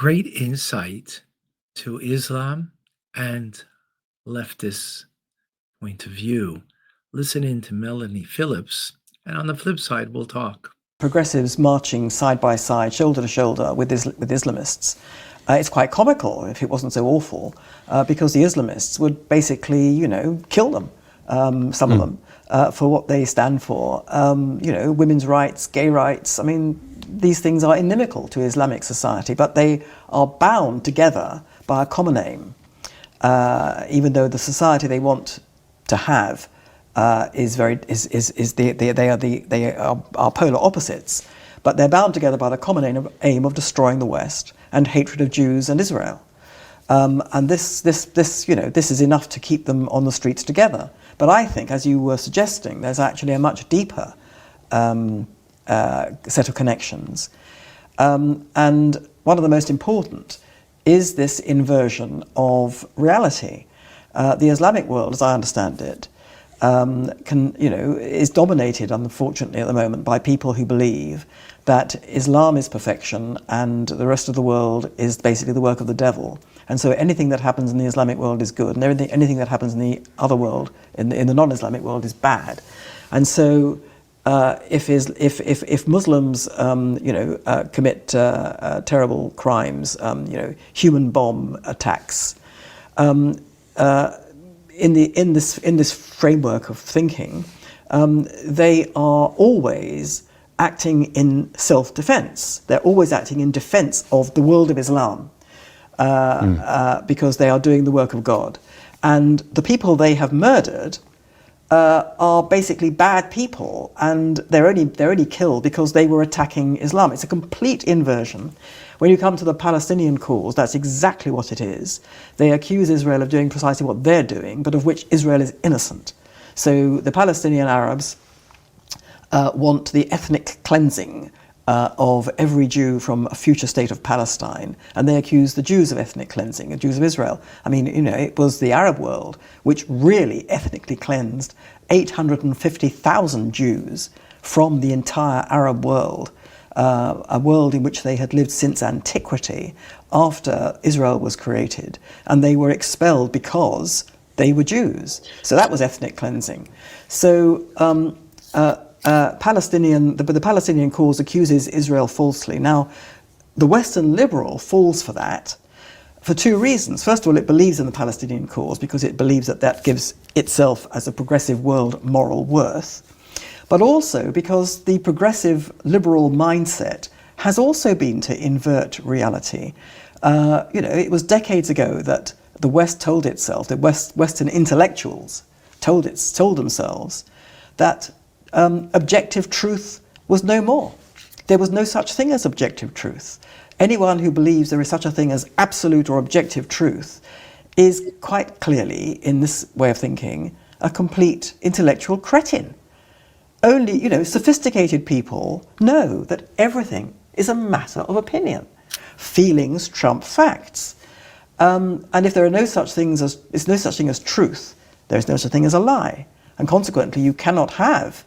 great insight to Islam and leftist point of view. Listen in to Melanie Philips, and on the flip side, we'll talk. Progressives marching side by side, shoulder to shoulder with Islamists. It's quite comical if it wasn't so awful, because the Islamists would basically, kill them, some of them, for what they stand for. Women's rights, gay rights. I mean, these things are inimical to Islamic society, but they are bound together by a common aim, even though the society they want to have they are polar opposites, but they're bound together by the common aim of destroying the West and hatred of Jews and Israel. And this is enough to keep them on the streets together. But I think, as you were suggesting, there's actually a much deeper set of connections. And one of the most important is this inversion of reality. The Islamic world, as I understand it, is dominated, unfortunately, at the moment by people who believe that Islam is perfection and the rest of the world is basically the work of the devil. And so anything that happens in the Islamic world is good, and anything that happens in the other world, in the non-Islamic world, is bad. And so if Muslims commit terrible crimes, human bomb attacks, in this framework of thinking, they are always acting in self-defense. They're always acting in defense of the world of Islam, because they are doing the work of God. And the people they have murdered are basically bad people, and they're only killed because they were attacking Islam. It's a complete inversion. When you come to the Palestinian cause, that's exactly what it is. They accuse Israel of doing precisely what they're doing, but of which Israel is innocent. So the Palestinian Arabs want the ethnic cleansing of every Jew from a future state of Palestine, and they accuse the Jews of ethnic cleansing, the Jews of Israel. I mean, it was the Arab world which really ethnically cleansed 850,000 Jews from the entire Arab world, a world in which they had lived since antiquity, after Israel was created, and they were expelled because they were Jews. So that was ethnic cleansing. So the Palestinian cause accuses Israel falsely. Now, the Western liberal falls for that for two reasons. First of all, it believes in the Palestinian cause because it believes that gives itself, as a progressive world, moral worth. But also because the progressive liberal mindset has also been to invert reality. It was decades ago that the West told itself, that Western intellectuals told themselves that objective truth was no more. There was no such thing as objective truth. Anyone who believes there is such a thing as absolute or objective truth is quite clearly, in this way of thinking, a complete intellectual cretin. Only, sophisticated people know that everything is a matter of opinion. Feelings trump facts. And if there are no such thing as truth, there is no such thing as a lie. And consequently, you cannot have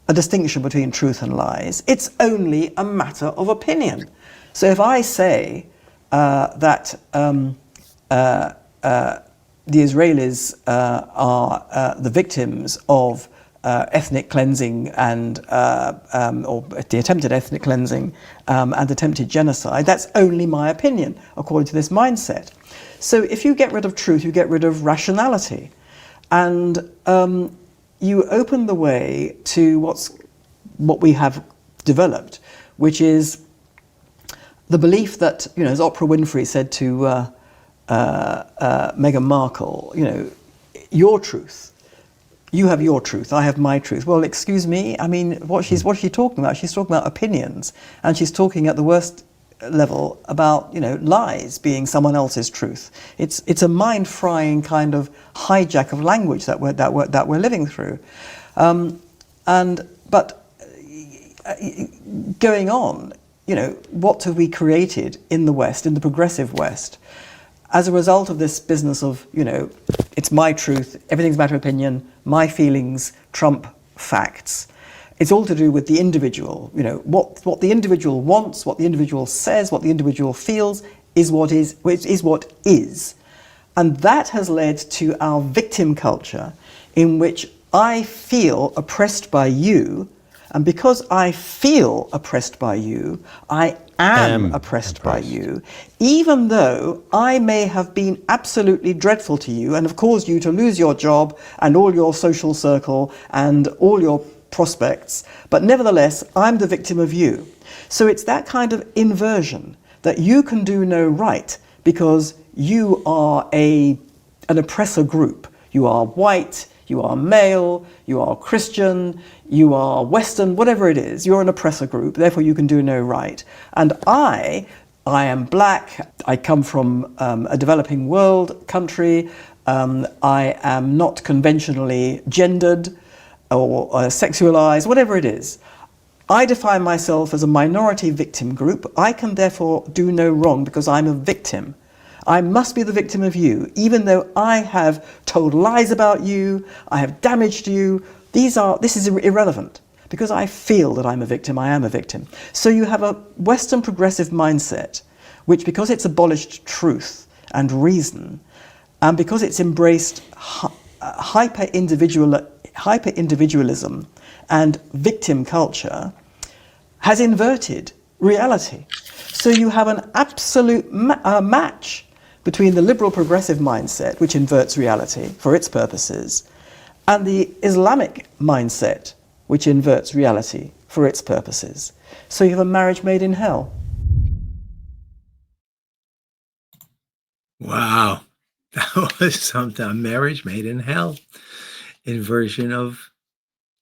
a distinction between truth and lies. It's only a matter of opinion. So if I say that the Israelis are the victims of ethnic cleansing and or the attempted ethnic cleansing and attempted genocide, that's only my opinion, according to this mindset. So if you get rid of truth, you get rid of rationality, and you open the way to what we have developed, which is the belief that, as Oprah Winfrey said to Meghan Markle, your truth. You have your truth, I have my truth. Well, excuse me, I mean, what's she talking about? She's talking about opinions, and she's talking at the worst level about, lies being someone else's truth. It's a mind-frying kind of hijack of language that we're living through. But going on, what have we created in the West, in the progressive West, as a result of this business of, it's my truth, everything's a matter of opinion, my feelings trump facts. It's all to do with the individual, what the individual wants, what the individual says, what the individual feels. is what is. And that has led to our victim culture, in which I feel oppressed by you, and because I feel oppressed by you, I am oppressed by you, even though I may have been absolutely dreadful to you and have caused you to lose your job and all your social circle and all your prospects, but nevertheless, I'm the victim of you. So it's that kind of inversion, that you can do no right because you are an oppressor group. You are white, you are male, you are Christian, you are Western, whatever it is. You're an oppressor group, therefore you can do no right. And I am black, I come from a developing world country, I am not conventionally gendered or sexualized, whatever it is. I define myself as a minority victim group. I can therefore do no wrong because I'm a victim. I must be the victim of you, even though I have told lies about you, I have damaged you. This is irrelevant. Because I feel that I'm a victim, I am a victim. So you have a Western progressive mindset, which, because it's abolished truth and reason, and because it's embraced hyper-individualism and victim culture, has inverted reality. So you have an absolute match between the liberal progressive mindset, which inverts reality for its purposes, and the Islamic mindset, which inverts reality for its purposes. So you have a marriage made in hell. Wow. That was something. A marriage made in hell. Inversion of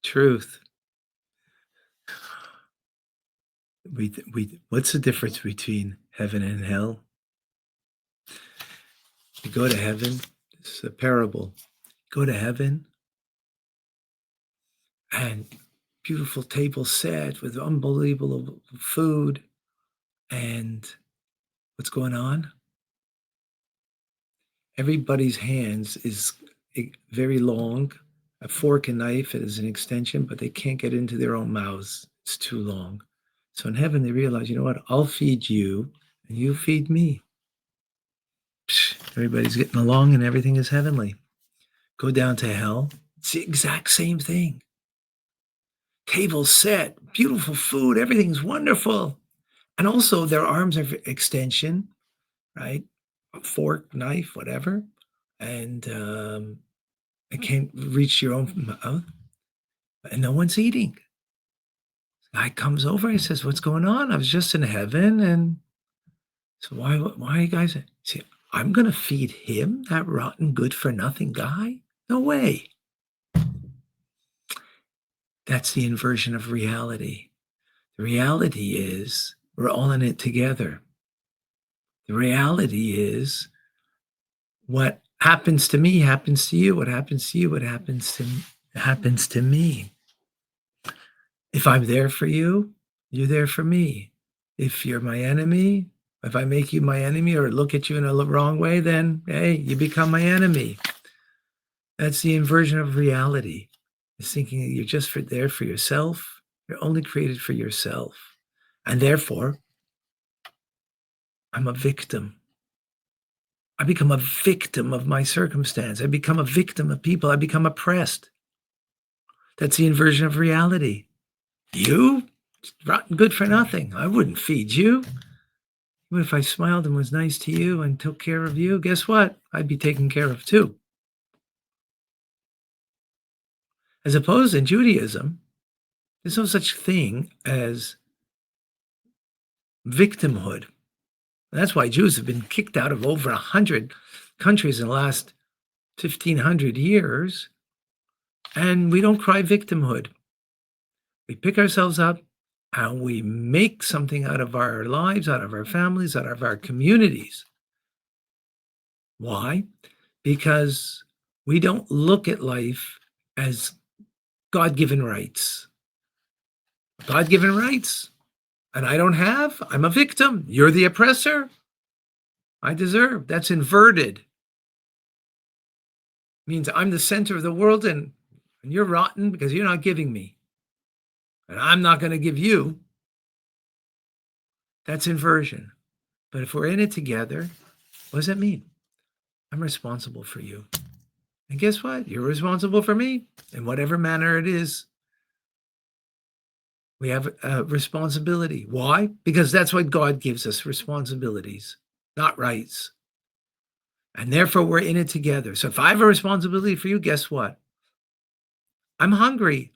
truth. What's the difference between heaven and hell? You go to heaven, it's a parable. Go to heaven, and beautiful table set with unbelievable food. And what's going on? Everybody's hands is very long. A fork and knife is an extension, but they can't get into their own mouths. It's too long. So in heaven, they realize, you know what? I'll feed you, and you feed me. Everybody's getting along, and everything is heavenly. Go down to hell. It's the exact same thing. Table set, beautiful food, everything's wonderful. And also their arms are extension, right? A fork, knife, whatever. And it can't reach your own mouth. And no one's eating. The guy comes over, he says, what's going on? I was just in heaven. And so why are you guys? See, I'm going to feed him, that rotten, good for nothing guy? No way. That's the inversion of reality. The reality is we're all in it together. The reality is what happens to me happens to you. What happens to you, what happens to me. If I'm there for you, you're there for me. If you're my enemy, if I make you my enemy or look at you in a wrong way, then, hey, you become my enemy. That's the inversion of reality. It's thinking that you're just there for yourself. You're only created for yourself. And therefore, I'm a victim. I become a victim of my circumstance. I become a victim of people. I become oppressed. That's the inversion of reality. You? Rotten good for nothing. I wouldn't feed you. Even if I smiled and was nice to you and took care of you, guess what? I'd be taken care of too. As opposed in Judaism, there's no such thing as victimhood. And that's why Jews have been kicked out of over 100 countries in the last 1,500 years. And we don't cry victimhood. We pick ourselves up and we make something out of our lives, out of our families, out of our communities. Why? Because we don't look at life as God-given rights. God-given rights, and I don't have, I'm a victim. You're the oppressor. I deserve. That's inverted. Means I'm the center of the world and you're rotten because you're not giving me. And I'm not going to give you. That's inversion. But if we're in it together, what does that mean? I'm responsible for you. And guess what? You're responsible for me in whatever manner it is. We have a responsibility. Why? Because that's what God gives us, responsibilities, not rights. And therefore, we're in it together. So if I have a responsibility for you, guess what? I'm hungry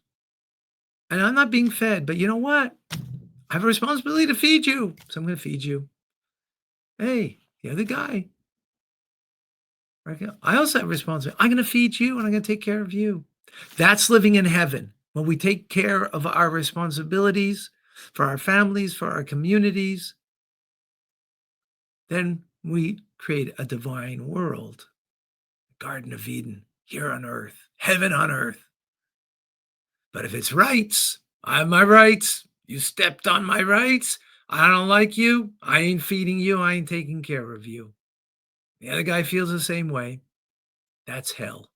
and I'm not being fed. But you know what? I have a responsibility to feed you. So I'm going to feed you. Hey, the other guy. I also have a responsibility. I'm going to feed you and I'm going to take care of you. That's living in heaven. When we take care of our responsibilities for our families, for our communities, then we create a divine world, Garden of Eden, here on earth, heaven on earth. But if it's rights, I have my rights. You stepped on my rights. I don't like you. I ain't feeding you. I ain't taking care of you. The other guy feels the same way. That's hell.